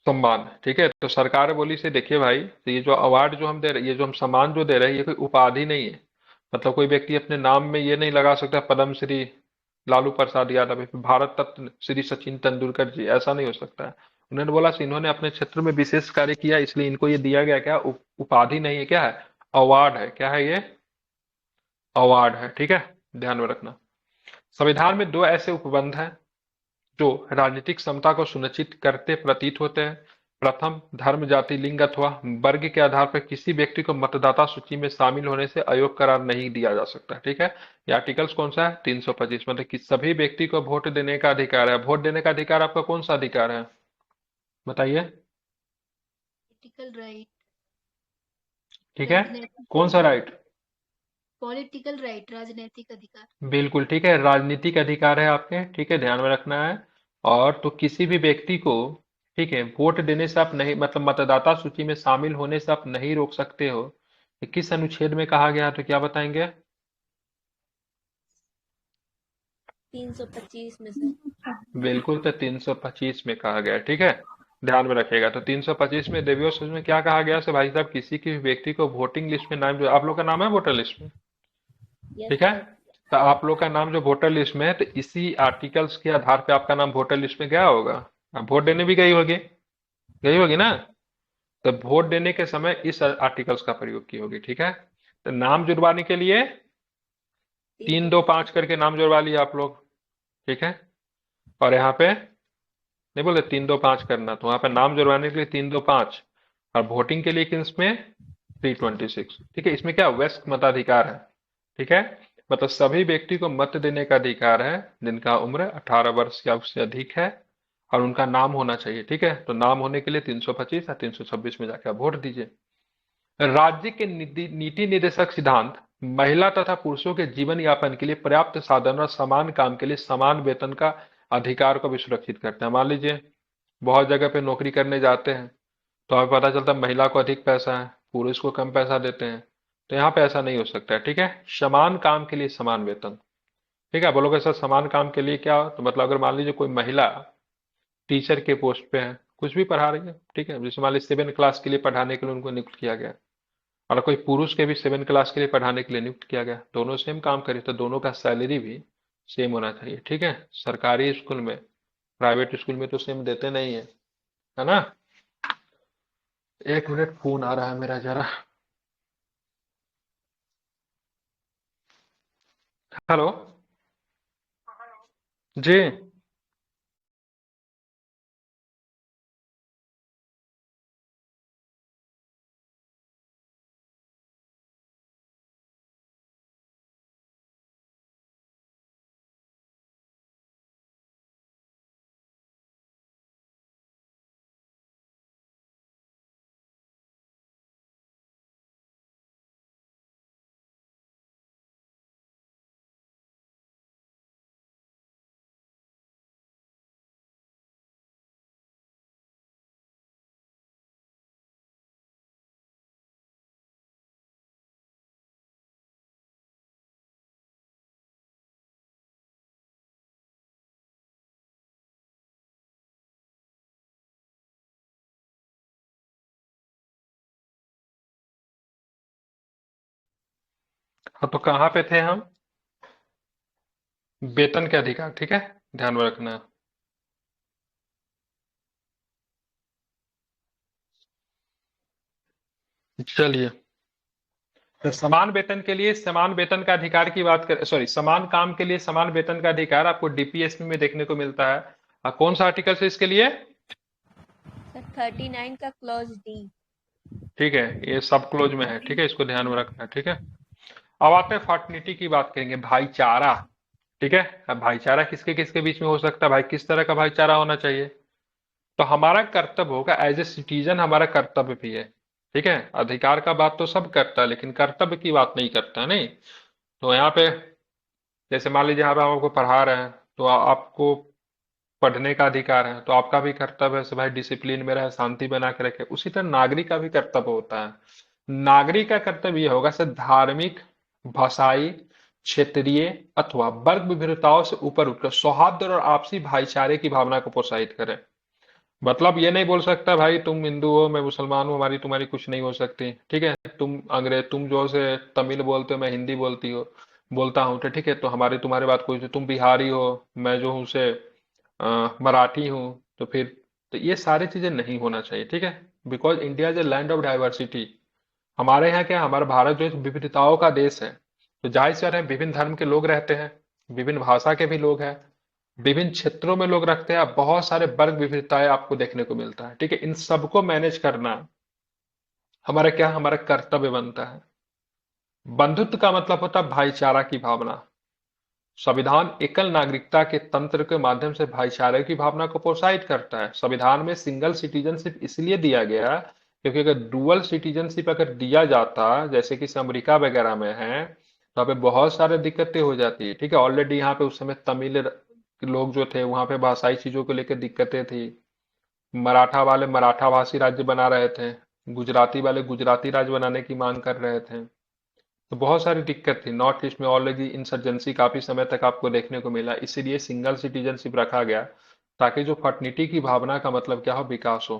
सम्मान, ठीक है, तो सरकार बोली से देखिए भाई, तो ये जो अवार्ड जो हम दे रहे, ये जो हम सम्मान जो दे रहे हैं, ये कोई उपाधि नहीं है। मतलब कोई व्यक्ति अपने नाम में ये नहीं लगा सकता पद्म श्री लालू प्रसाद यादव या फिर भारत रत्न श्री सचिन तेंदुलकर जी, ऐसा नहीं हो सकता है। उन्होंने बोला कि इन्होंने अपने क्षेत्र में विशेष कार्य किया, इसलिए इनको ये दिया गया, क्या उपाधि नहीं है, क्या है, अवार्ड है। क्या है ये, अवार्ड है, ठीक है, ध्यान में रखना। संविधान में 2 ऐसे उपबंध हैं जो राजनीतिक समता को सुनिश्चित करते प्रतीत होते हैं। प्रथम, धर्म, जाति, लिंग अथवा वर्ग के आधार पर किसी व्यक्ति को मतदाता सूची में शामिल होने से अयोग्य करार नहीं दिया जा सकता, ठीक है। ये आर्टिकल्स कौन सा है, 325, मतलब कि सभी व्यक्ति को वोट देने का अधिकार है। वोट देने का अधिकार आपका कौन सा अधिकार है, बताइए। पॉलिटिकल राइट, ठीक है, राजनैतिक कौन सा अधिकार, राइट, पॉलिटिकल राइट, राजनैतिक अधिकार। बिल्कुल ठीक है, राजनीतिक अधिकार है आपके, ठीक है, ध्यान में रखना है। और तो किसी भी व्यक्ति को, ठीक है, वोट देने से आप नहीं, मतलब मतदाता सूची में शामिल होने से आप नहीं रोक सकते हो। ये किस अनुच्छेद में कहा गया, तो क्या बताएंगे। 325 में से। बिल्कुल, तो 325 में कहा गया है, ठीक है, ध्यान में रखिएगा। तो 325 में देवियों सूची में क्या कहा गया से भाई साहब, किसी भी व्यक्ति को वोटिंग लिस्ट में नाम, जो आप लोग का नाम है वोटर लिस्ट में, यस ठीक है, सर। तो आप लोग का नाम जो वोटर लिस्ट में है, तो इसी आर्टिकल्स के आधार पे आपका नाम वोटर लिस्ट में गया होगा। आप वोट देने भी गई होगी ना। तो वोट देने के समय इस आर्टिकल्स का प्रयोग की होगी, ठीक है। तो नाम जुड़वाने के लिए 325 करके नाम जुड़वा लिया आप लोग, ठीक है। और यहाँ पे नहीं बोले 325 करना, तो वहां पे नाम जुड़वाने के लिए 325, और वोटिंग के लिए किस में 326, ठीक है। इसमें क्या वयस्क मताधिकार है, ठीक है, मतलब सभी व्यक्ति को मत देने का अधिकार है जिनका उम्र 18 वर्ष या उससे अधिक है, और उनका नाम होना चाहिए, ठीक है। तो नाम होने के लिए 325 या 326 में जाकर वोट दीजिए। राज्य के नीति निर्देशक सिद्धांत महिला तथा पुरुषों के जीवन यापन के लिए पर्याप्त साधन और समान काम के लिए समान वेतन का अधिकार को भी सुरक्षित करते हैं। मान लीजिए बहुत जगह पे नौकरी करने जाते हैं, तो हमें पता चलता है महिला को अधिक पैसा है, पुरुष को कम पैसा देते हैं। तो यहाँ पे ऐसा नहीं हो सकता है, ठीक है। समान काम के लिए समान वेतन, ठीक है। बोलोगे सर समान काम के लिए क्या, तो मतलब अगर मान लीजिए कोई महिला टीचर के पोस्ट पे है, कुछ भी पढ़ा रही है, ठीक है। जैसे मान लीजिए 7 क्लास के लिए पढ़ाने के लिए उनको नियुक्त किया गया, और कोई पुरुष के भी 7 क्लास के लिए पढ़ाने के लिए नियुक्त किया गया, दोनों सेम काम करे तो दोनों का सैलरी भी सेम होना चाहिए, ठीक है। सरकारी स्कूल में, प्राइवेट स्कूल में तो सेम देते नहीं है ना। 1 मिनट, फोन आ रहा है मेरा जरा। हेलो जी। हाँ, तो कहाँ पे थे हम? वेतन के अधिकार, ठीक है, ध्यान में रखना। चलिए, तो समान वेतन के लिए समान वेतन का अधिकार की बात कर, सॉरी, समान काम के लिए समान वेतन का अधिकार आपको डीपीएसपी में देखने को मिलता है। कौन सा आर्टिकल से इसके लिए? सर 39 का क्लॉज डी। ठीक है, ये सब क्लोज में है, ठीक है, इसको ध्यान में रखना है, ठीक है। अब आते हैं फर्टर्निटी की बात करेंगे, भाईचारा, ठीक है। अब भाईचारा किसके किसके बीच में हो सकता है भाई, किस तरह का भाईचारा होना चाहिए? तो हमारा कर्तव्य होगा एज ए सिटीजन, हमारा कर्तव्य भी है, ठीक है। अधिकार का बात तो सब करता है, लेकिन कर्तव्य की बात नहीं करता, नहीं। तो यहाँ पे जैसे मान लीजिए यहाँ पे हम आपको पढ़ा रहे हैं, तो आपको पढ़ने का अधिकार है, तो आपका भी कर्तव्य है कि भाई डिसिप्लिन में रहे, शांति बना के रखे। उसी तरह नागरिक का भी कर्तव्य होता है। नागरिक का कर्तव्य यह होगा से धार्मिक, भाषाई, क्षेत्रीय अथवा वर्ग विभिन्नताओं से ऊपर उठकर सौहार्द और आपसी भाईचारे की भावना को प्रोत्साहित करे। मतलब ये नहीं बोल सकता भाई तुम हिंदू हो मैं मुसलमान हूँ, हमारी तुम्हारी कुछ नहीं हो सकती, ठीक है। तुम अंग्रेज, तुम जो से तमिल बोलते हो, मैं हिंदी बोलती हो बोलता हूँ, तो ठीक है, तो हमारी तुम्हारी बात कोई, तुम बिहारी हो, मैं जो हूँ से मराठी हूँ, तो फिर तो ये सारी चीजें नहीं होना चाहिए, ठीक है। Because India is a land of diversity. हमारे यहाँ क्या है, हमारा भारत जो है विविधताओं का देश है। तो जाहिर सी बात है विभिन्न धर्म के लोग रहते हैं, विभिन्न भाषा के भी लोग हैं, विभिन्न क्षेत्रों में लोग रखते हैं, बहुत सारे वर्ग विविधताएं आपको देखने को मिलता है, ठीक है। इन सबको मैनेज करना हमारा क्या, हमारा कर्तव्य बनता है। बंधुत्व का मतलब होता है भाईचारा की भावना। संविधान एकल नागरिकता के तंत्र के माध्यम से भाईचारे की भावना को प्रोत्साहित करता है। संविधान में सिंगल सिटीजनशिप इसलिए दिया गया क्योंकि अगर डुअल सिटीजनशिप अगर दिया जाता, जैसे कि अमेरिका वगैरह में है, तो यहाँ पे बहुत सारे दिक्कतें हो जाती है, ठीक है। ऑलरेडी यहाँ पे उस समय तमिल लोग जो थे वहां पे भाषाई चीजों को लेकर दिक्कतें थी, मराठा वाले मराठा भाषी राज्य बना रहे थे, गुजराती वाले गुजराती राज्य बनाने की मांग कर रहे थे। तो बहुत सारी दिक्कत थी, नॉर्थ ईस्ट में ऑलरेडी इंसर्जेंसी काफी समय तक आपको देखने को मिला, इसीलिए सिंगल सिटीजनशिप रखा गया, ताकि जो फर्टर्निटी की भावना का मतलब क्या हो, विकास हो,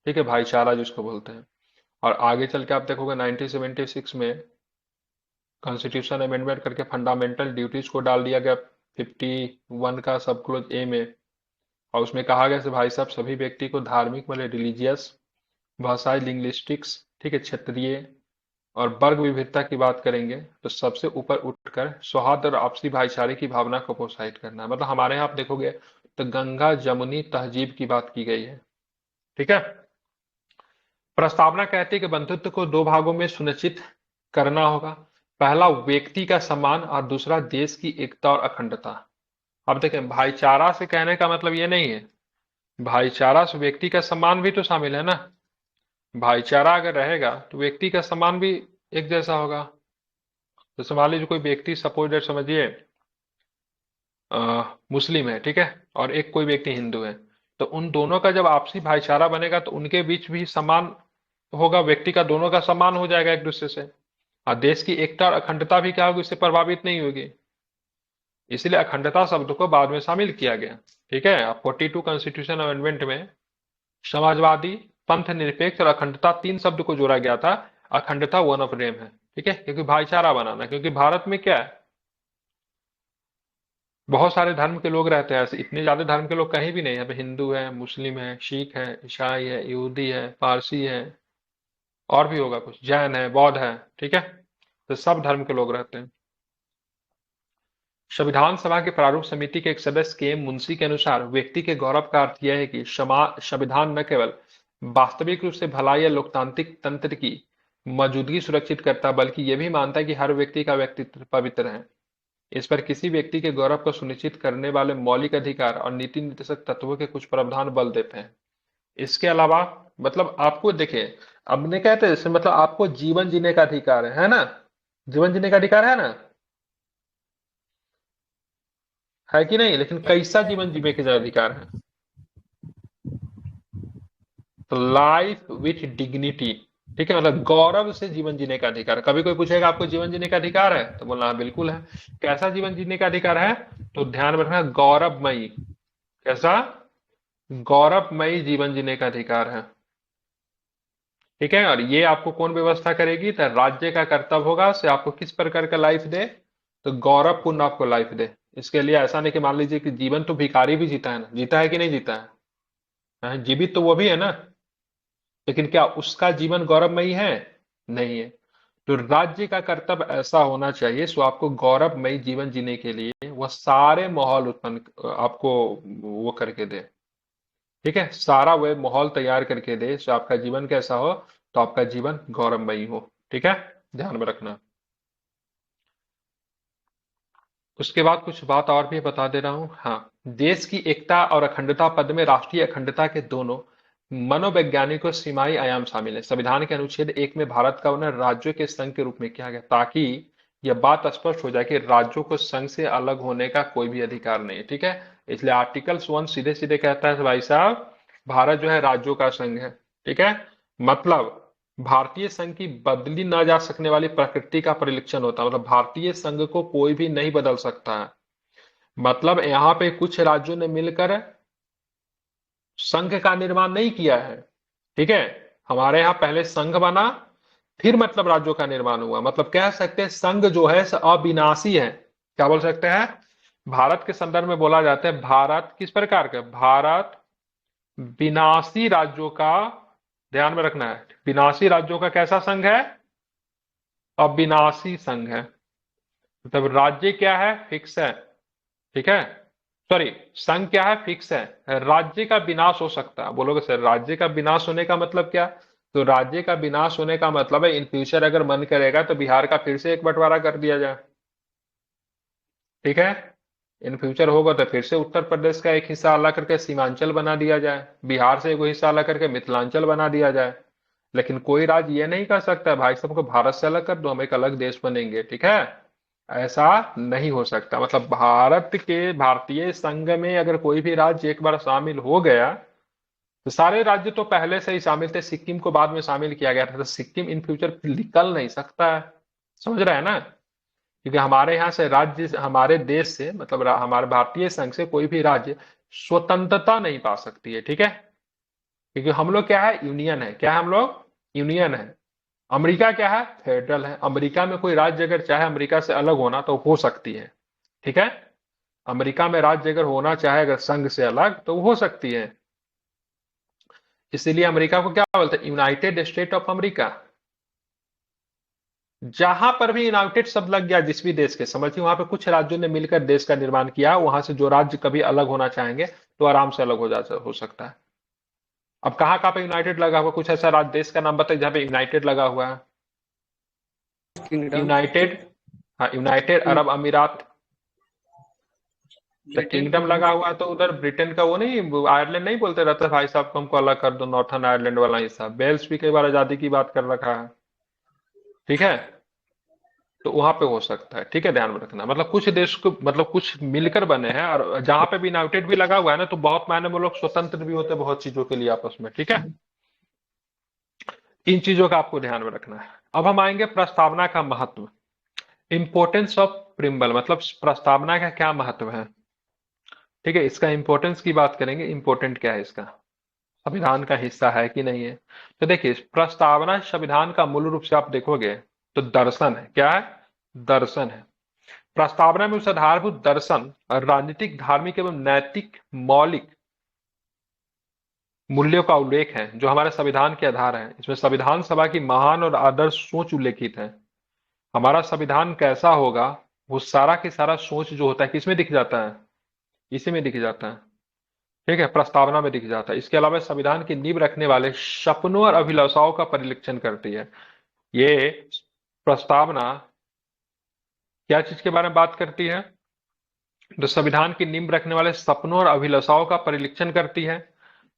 ठीक है, भाईचारा जिसको बोलते हैं। और आगे चल के आप देखोगे 1976 में कॉन्स्टिट्यूशन अमेंडमेंट करके फंडामेंटल ड्यूटीज को डाल दिया गया 51 का सब क्लोज ए में, और उसमें कहा गया कि भाई साहब सभी व्यक्ति को धार्मिक मतलब रिलीजियस, भाषाई, लिंग्विस्टिक्स, ठीक है, क्षेत्रीय और वर्ग विविधता की बात करेंगे तो सबसे ऊपर उठकर सौहार्द और आपसी भाईचारे की भावना को प्रोत्साहित करना है। मतलब हमारे यहाँ आप देखोगे तो गंगा जमुनी तहजीब की बात की गई है, ठीक है। प्रस्तावना कहती है कि बंधुत्व को दो भागों में सुनिश्चित करना होगा। पहला व्यक्ति का सम्मान और दूसरा देश की एकता और अखंडता। अब देखें, भाईचारा से कहने का मतलब ये नहीं है, भाईचारा से व्यक्ति का सम्मान भी तो शामिल है ना। भाईचारा अगर रहेगा तो व्यक्ति का सम्मान भी एक जैसा होगा। जैसे मान लीजिए कोई व्यक्ति, सपोज दैट समझिए मुस्लिम है, ठीक है, और एक कोई व्यक्ति हिंदू है, तो उन दोनों का जब आपसी भाईचारा बनेगा तो उनके बीच भी सम्मान होगा, व्यक्ति का दोनों का सम्मान हो जाएगा एक दूसरे से, और देश की एकता और अखंडता भी क्या होगी, इससे प्रभावित नहीं होगी। इसलिए अखंडता शब्द को बाद में शामिल किया गया, ठीक है। 42 कॉन्स्टिट्यूशन अमेंडमेंट में समाजवादी, पंथ निरपेक्ष और अखंडता, तीन शब्द को जोड़ा गया था। अखंडता वन ऑफ देम है, ठीक है, क्योंकि भाईचारा बनाना, क्योंकि भारत में क्या है, बहुत सारे धर्म के लोग रहते हैं, ऐसे इतने ज्यादा धर्म के लोग कहीं भी नहीं है। यहाँ पे हिंदू है, मुस्लिम है, सिख है, ईसाई है, यहूदी है, पारसी है, और भी होगा कुछ, जैन है, बौद्ध है, ठीक है, तो सब धर्म के लोग रहते हैं। संविधान सभा के प्रारूप समिति के एक सदस्य के एम मुंशी के अनुसार व्यक्ति के गौरव का अर्थ यह है कि संविधान न केवल वास्तविक रूप से भलाई या लोकतांत्रिक तंत्र की मौजूदगी सुरक्षित करता, बल्कि यह भी मानता है कि हर व्यक्ति का व्यक्तित्व पवित्र है। इस पर किसी व्यक्ति के गौरव को सुनिश्चित करने वाले मौलिक अधिकार और नीति निर्देशक तत्वों के कुछ प्रावधान बल देते हैं। इसके अलावा मतलब आपको देखिए, हमने कहते हैं जैसे मतलब आपको जीवन जीने का अधिकार है ना, जीवन जीने का अधिकार है कि नहीं, लेकिन कैसा जीवन जीने के अधिकार है, तो लाइफ विथ डिग्निटी, ठीक है, मतलब गौरव से जीवन जीने का अधिकार। कभी कोई पूछेगा आपको जीवन जीने का अधिकार है, तो बोलना हाँ, बिल्कुल है। कैसा जीवन जीने का अधिकार है, तो ध्यान रखना गौरवमयी, कैसा, गौरवमयी जीवन जीने का अधिकार है, ठीक है। और ये आपको कौन व्यवस्था करेगी, तो राज्य का कर्तव्य होगा से आपको किस प्रकार का लाइफ दे, तो गौरवपूर्ण आपको लाइफ दे। इसके लिए ऐसा नहीं कि मान लीजिए कि जीवन तो भिखारी भी जीता है ना, जीता है कि नहीं जीता है, हाँ, जीवित तो वो भी है ना, लेकिन क्या उसका जीवन गौरवमयी है, नहीं है। तो राज्य का कर्तव्य ऐसा होना चाहिए सो आपको गौरवमयी जीवन जीने के लिए वह सारे माहौल उत्पन्न आपको वो करके दे, ठीक है, सारा वह माहौल तैयार करके दे सो आपका जीवन कैसा हो, तो आपका जीवन गौरवमयी हो, ठीक है, ध्यान में रखना। उसके बाद कुछ बात और भी बता दे रहा हूं। हाँ, देश की एकता और अखंडता पद में राष्ट्रीय अखंडता के दोनों मनोवैज्ञानिक और सीमाई आयाम शामिल है। संविधान के अनुच्छेद 1 में भारत का वर्णन राज्यों के संघ के रूप में किया गया, ताकि यह बात स्पष्ट हो जाए कि राज्यों को संघ से अलग होने का कोई भी अधिकार नहीं है, ठीक है। इसलिए आर्टिकल 1 सीधे सीधे कहता है भाई साहब, भारत जो है राज्यों का संघ है, ठीक है, मतलब भारतीय संघ की बदली ना जा सकने वाली प्रकृति का परिलक्षण होता है, मतलब भारतीय संघ को कोई भी नहीं बदल सकता है। मतलब यहाँ पे कुछ राज्यों ने मिलकर संघ का निर्माण नहीं किया है, ठीक है, हमारे यहाँ पहले संघ बना, फिर मतलब राज्यों का निर्माण हुआ। मतलब कह सकते हैं संघ जो है अविनाशी है। क्या बोल सकते हैं, भारत के संदर्भ में बोला जाता है भारत किस प्रकार का, भारत विनाशी राज्यों का, ध्यान में रखना है, विनाशी राज्यों का कैसा संघ है, अविनाशी संघ है। मतलब राज्य क्या है, फिक्स है, ठीक है, सॉरी, संघ क्या है, फिक्स है, राज्य का विनाश हो सकता है। बोलोगे सर राज्य का विनाश होने का मतलब क्या, तो राज्य का विनाश होने का मतलब है इन फ्यूचर अगर मन करेगा तो बिहार का फिर से एक बंटवारा कर दिया जाए, ठीक है, इन फ्यूचर होगा तो फिर से उत्तर प्रदेश का एक हिस्सा अलग करके सीमांचल बना दिया जाए, बिहार से एक हिस्सा अलग करके मिथिलांचल बना दिया जाए। लेकिन कोई राज्य ये नहीं कर सकता भाई साहब को भारत से अलग कर दो, हम एक अलग देश बनेंगे, ठीक है, ऐसा नहीं हो सकता। मतलब भारत के भारतीय संघ में अगर कोई भी राज्य एक बार शामिल हो गया, तो सारे राज्य तो पहले से ही शामिल थे, सिक्किम को बाद में शामिल किया गया था, तो सिक्किम इन फ्यूचर निकल नहीं सकता है, समझ रहे हैं ना, क्योंकि हमारे यहाँ से राज्य, हमारे देश से मतलब हमारे भारतीय संघ से कोई भी राज्य स्वतंत्रता नहीं पा सकती है, ठीक है, क्योंकि हम लोग क्या है, यूनियन है, क्या है हम लोग, यूनियन है। अमेरिका क्या है, फेडरल है। अमेरिका में कोई राज्य अगर चाहे अमेरिका से अलग होना तो हो सकती है, ठीक है, अमेरिका में राज्य अगर होना चाहे अगर संघ से अलग तो हो सकती है। इसीलिए अमेरिका को क्या बोलते हैं, यूनाइटेड स्टेट ऑफ अमेरिका। जहां पर भी यूनाइटेड शब्द लग गया जिस भी देश के, समझिए वहां पे कुछ राज्यों ने मिलकर देश का निर्माण किया, वहां से जो राज्य कभी अलग होना चाहेंगे तो आराम से अलग हो सकता है। अब कहाँ पे यूनाइटेड लगा हुआ, कुछ ऐसा राज्य देश का नाम बताइए जहां पे यूनाइटेड लगा हुआ है, किंगडम। यूनाइटेड, हाँ, यूनाइटेड अरब अमीरात, तो किंगडम लगा हुआ है तो उधर ब्रिटेन का वो नहीं, आयरलैंड नहीं बोलते रहते भाई साहब को हमको अलग कर दो, नॉर्थन आयरलैंड वाला हिस्सा, वेल्स भी कई बार आजादी की बात कर रखा है, ठीक है, तो वहां पे हो सकता है, ठीक है, ध्यान में रखना। मतलब कुछ देश को मतलब कुछ मिलकर बने हैं, और जहां पे भी यूनाइटेड भी लगा हुआ है ना, तो बहुत मायने में लोग स्वतंत्र भी होते हैं बहुत चीजों के लिए आपस में, ठीक है, इन चीजों का आपको ध्यान में रखना है। अब हम आएंगे प्रस्तावना का महत्व, इंपोर्टेंस ऑफ प्रिम्बल, मतलब प्रस्तावना का क्या महत्व है, ठीक है, इसका इंपॉर्टेंस की बात करेंगे, इंपॉर्टेंट क्या है इसका। संविधान का हिस्सा है कि नहीं है। तो देखिए, प्रस्तावना संविधान का मूल रूप से आप देखोगे तो दर्शन है। क्या है? दर्शन है। प्रस्तावना में उस आधारभूत दर्शन और राजनीतिक, धार्मिक एवं नैतिक मौलिक मूल्यों का उल्लेख है जो हमारे संविधान के आधार है। इसमें संविधान सभा की महान और आदर्श सोच उल्लेखित है। हमारा संविधान कैसा होगा, वो सारा की सारा सोच जो होता है किसमें दिख जाता है? इसी में दिख जाता है। ठीक है, प्रस्तावना में दिख जाता है। इसके अलावा संविधान की नींव रखने वाले सपनों और अभिलाषाओं का परिलक्षण करती है। ये प्रस्तावना क्या चीज के बारे में बात करती है? तो संविधान की नींव रखने वाले सपनों और अभिलाषाओं का परिलक्षण करती है।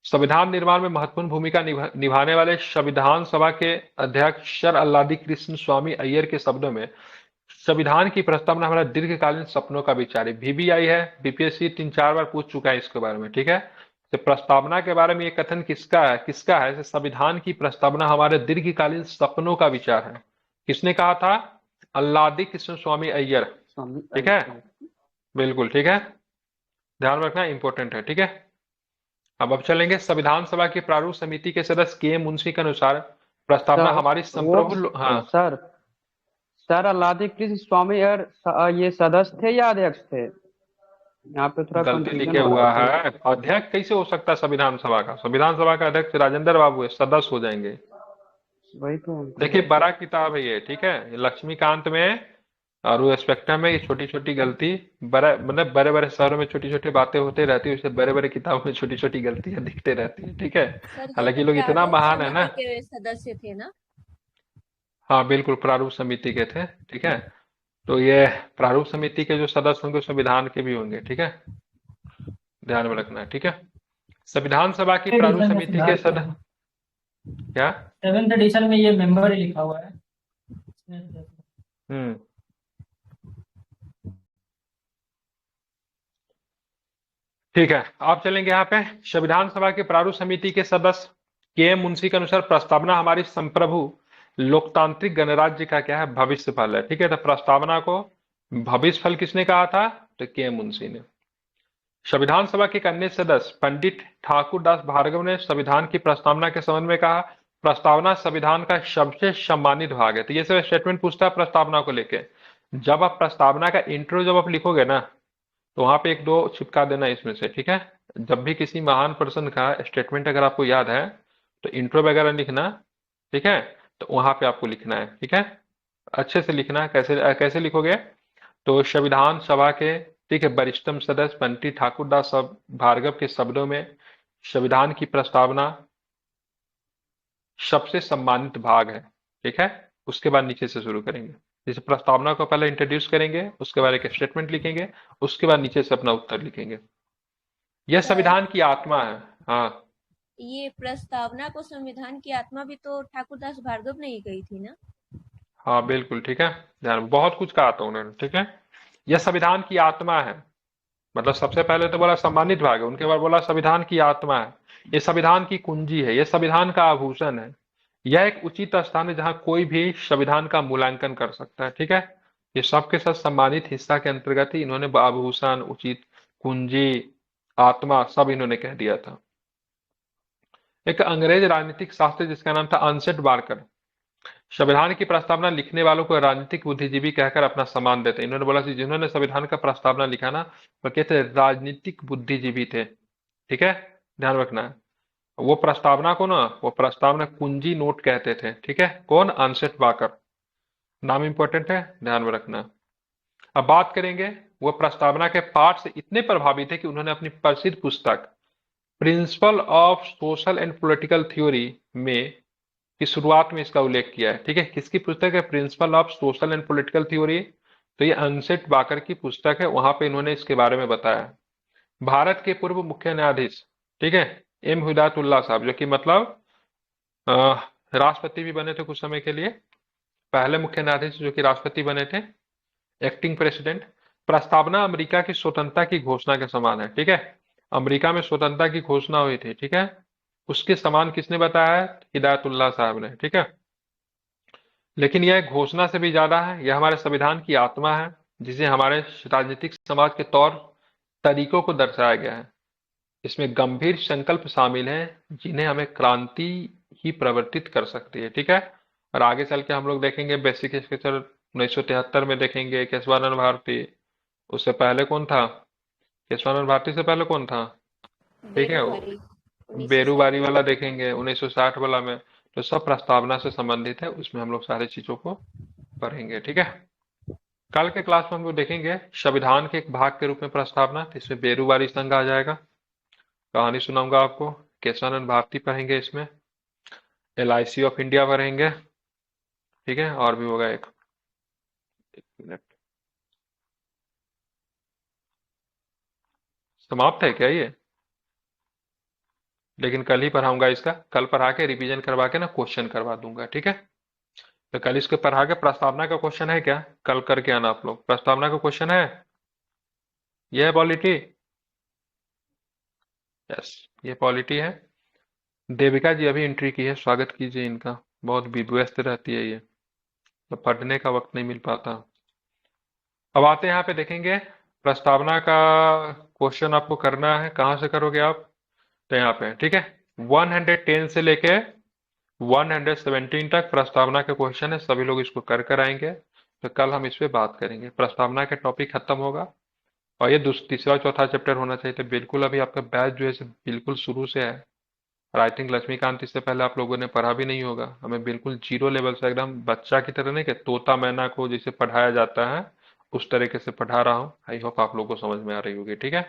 संविधान निर्माण में महत्वपूर्ण भूमिका निभाने वाले संविधान सभा के अध्यक्ष सर अल्लादी कृष्ण स्वामी अय्यर के शब्दों में, संविधान की प्रस्तावना हमारा दीर्घकालीन सपनों का विचार है। VBI है, बीपीएससी 3-4 बार पूछ चुका है इसके बारे में। ठीक है, तो प्रस्तावना के बारे में ये कथन किसका है? किसका है? तो संविधान की प्रस्तावना हमारे दीर्घकालीन सपनों का विचार है। किसने कहा था? अल्लादी कृष्ण स्वामी अय्यर। स्वामी ठीक है, अय्यर। बिल्कुल ठीक है, ध्यान रखना, इंपॉर्टेंट है। ठीक है, अब चलेंगे संविधान सभा की प्रारूप समिति के सदस्य के मुंशी के अनुसार प्रस्तावना सर हमारी वो संप्रभु हाँ, सर सर अल्लादी कृष्ण स्वामी अय्यर ये सदस्य थे या अध्यक्ष थे? यहाँ पे थोड़ा गलती कंफ्यूजन लिखे हो हुआ रहा था। है। अध्यक्ष कैसे हो सकता है संविधान सभा का? संविधान सभा का अध्यक्ष राजेंद्र बाबू है, सदस्य हो जाएंगे। वही तो हमको देखिए, बड़ा किताब है ये। ठीक है, ये लक्ष्मीकांत में और वो स्पेक्ट्रम में ये छोटी छोटी गलती, बड़ा मतलब बड़े बड़े शहरों में छोटी छोटी बातें होते रहती है, उससे बड़े बड़े किताबों में छोटी छोटी गलतियां दिखते रहती है। ठीक है, सर ये हालांकि तो लोग इतना प्रारूप महान है ना। समिति के सदस्य थे ना? हाँ बिल्कुल, प्रारूप समिति के थे। ठीक है, तो ये प्रारूप समिति के जो सदस्य होंगे संविधान के भी होंगे। ठीक है, ध्यान में रखना है। ठीक है, संविधान सभा की प्रारूप एडिशन में समिति के सुधार किया सदस्य है। क्या? 7th एडिशन में ये मेंबर ही लिखा हुआ है। हम्म, ठीक है, आप चलेंगे यहाँ पे संविधान सभा के प्रारूप समिति के सदस्य के मुंशी के अनुसार प्रस्तावना हमारी संप्रभु लोकतांत्रिक गणराज्य का क्या है? भविष्य फल है। ठीक है, तो प्रस्तावना को भविष्य फल किसने कहा था? तो के मुंशी ने। संविधान सभा के एक अन्य सदस्य पंडित ठाकुर दास भार्गव ने संविधान की प्रस्तावना के संबंध में कहा, प्रस्तावना संविधान का सबसे सम्मानित भाग है। तो ये सब स्टेटमेंट पूछता है प्रस्तावना को लेके। जब आप प्रस्तावना का इंट्रो जब आप लिखोगे ना, तो वहां पे 1-2 चिपका देना इसमें से। ठीक है, जब भी किसी महान पर्सन का स्टेटमेंट अगर आपको याद है तो इंट्रो वगैरह लिखना। ठीक है, तो वहां पे आपको लिखना है। ठीक है, अच्छे से लिखना। कैसे कैसे लिखोगे? तो संविधान सभा के, ठीक है, वरिष्ठतम सदस्य पंडित ठाकुर दास भार्गव के शब्दों में, संविधान की प्रस्तावना सबसे सम्मानित भाग है। ठीक है, उसके बाद नीचे से शुरू करेंगे। जैसे प्रस्तावना को पहले इंट्रोड्यूस करेंगे, उसके बाद एक स्टेटमेंट लिखेंगे, उसके बाद नीचे से अपना उत्तर लिखेंगे। यह सर संविधान की आत्मा है। हाँ, ये प्रस्तावना को संविधान की आत्मा भी तो ठाकुरदास भार्गव ने ही कही थी ना? हाँ बिल्कुल ठीक है, ध्यान, बहुत कुछ कहा था उन्होंने। ठीक है, यह संविधान की आत्मा है। मतलब सबसे पहले तो बोला सम्मानित भाग है, उनके बाद बोला संविधान की आत्मा है, ये संविधान की कुंजी है, ये संविधान का आभूषण है, यह एक उचित स्थान है जहां कोई भी संविधान का मूल्यांकन कर सकता है। ठीक है, ये सबके साथ सम्मानित हिस्सा के अंतर्गत ही इन्होंने आभूषण, उचित, कुंजी, आत्मा सब इन्होंने कह दिया था। एक अंग्रेज राजनीतिक शास्त्री जिसका नाम था अनसेट बार्कर, संविधान की प्रस्तावना लिखने वालों को राजनीतिक बुद्धिजीवी कहकर अपना सम्मान देते। इन्होंने बोला कि जिन्होंने संविधान का प्रस्तावना लिखा ना, वो कहते राजनीतिक बुद्धिजीवी थे। ठीक है, ध्यान रखना है। वो प्रस्तावना को ना, वो प्रस्तावना कुंजी नोट कहते थे। ठीक है, कौन? अनसेट बाकर, नाम इंपॉर्टेंट है, ध्यान में रखना। अब बात करेंगे, वो प्रस्तावना के पाठ से इतने प्रभावित थे कि उन्होंने अपनी प्रसिद्ध पुस्तक principle of social and political theory में की शुरुआत में इसका उल्लेख किया है। ठीक है, किसकी पुस्तक है? Principle of social and political theory. तो ये अनसेट बाकर की पुस्तक है, वहां पे इन्होंने इसके बारे में बताया। भारत के पूर्व मुख्य न्यायाधीश, ठीक है, एम हिदायतुल्लाह साहब, जो कि मतलब राष्ट्रपति भी बने थे कुछ समय के लिए, पहले मुख्य न्यायाधीश जो कि राष्ट्रपति बने थे, एक्टिंग प्रेसिडेंट। प्रस्तावना अमेरिका की स्वतंत्रता की घोषणा के समान है। ठीक है, अमेरिका में स्वतंत्रता की घोषणा हुई थी। ठीक है, उसके समान किसने बताया है? हिदायतुल्लाह साहब ने। ठीक है, लेकिन यह घोषणा से भी ज्यादा है, यह हमारे संविधान की आत्मा है, जिसे हमारे राजनीतिक समाज के तौर तरीकों को दर्शाया गया है। इसमें गंभीर संकल्प शामिल हैं जिन्हें हमें क्रांति ही प्रवर्तित कर सकती है, ठीक है। और आगे चल के हम लोग देखेंगे बेसिक स्ट्रक्चर 1973 में देखेंगे केशवानंद भारती। उससे पहले कौन था? केशवानंद भारती से पहले कौन था? ठीक है, बेरोबारी बेरूबारी 1960 वाला देखेंगे 1960 वाला में। तो सब प्रस्तावना से संबंधित है, उसमें हम लोग सारी चीजों को पढ़ेंगे, ठीक है। कल के क्लास में हम लोग देखेंगे संविधान के एक भाग के रूप में प्रस्तावना, तो इसमें बेरूबारी संघ आ जाएगा। कहानी सुनाऊंगा आपको, केशवानंद भारती पढ़ेंगे, इसमें LIC ऑफ इंडिया पढ़ेंगे, ठीक है। और भी होगा एक मिनट, समाप्त है क्या ये? लेकिन कल ही पढ़ाऊंगा इसका, कल पढ़ा के रिवीजन करवा के ना क्वेश्चन करवा दूंगा, ठीक है। तो कल इसको पढ़ा के प्रस्तावना का क्वेश्चन है क्या, कल करके आना आप लोग। प्रस्तावना का क्वेश्चन है, यह है पॉलिटी, यस ये पॉलिटी है। देविका जी अभी एंट्री की है, स्वागत कीजिए इनका। बहुत व्यस्त रहती है ये, तो पढ़ने का वक्त नहीं मिल पाता। अब आते हैं यहाँ पे देखेंगे प्रस्तावना का क्वेश्चन आपको करना है, कहाँ से करोगे आप? तो यहाँ पे, ठीक है। 110 से लेके 117 तक प्रस्तावना के क्वेश्चन है, सभी लोग इसको कर कर आएंगे। तो कल हम इस पे बात करेंगे, प्रस्तावना के टॉपिक खत्म होगा और ये तीसरा चौथा चैप्टर होना चाहिए। तो बिल्कुल अभी आपका बैच जो है बिल्कुल शुरू से है। और आई थिंक लक्ष्मीकांत इससे पहले आप लोगों ने पढ़ा भी नहीं होगा, हमें बिल्कुल जीरो लेवल से एकदम बच्चा की तरह नहीं कि तोता मैना को जैसे पढ़ाया जाता है उस तरीके से पढ़ा रहा हूँ। आई होप आप लोगों को समझ में आ रही होगी, ठीक है।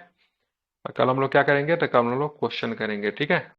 और कल हम लोग क्या करेंगे, तो कल हम लोग क्वेश्चन करेंगे, ठीक है।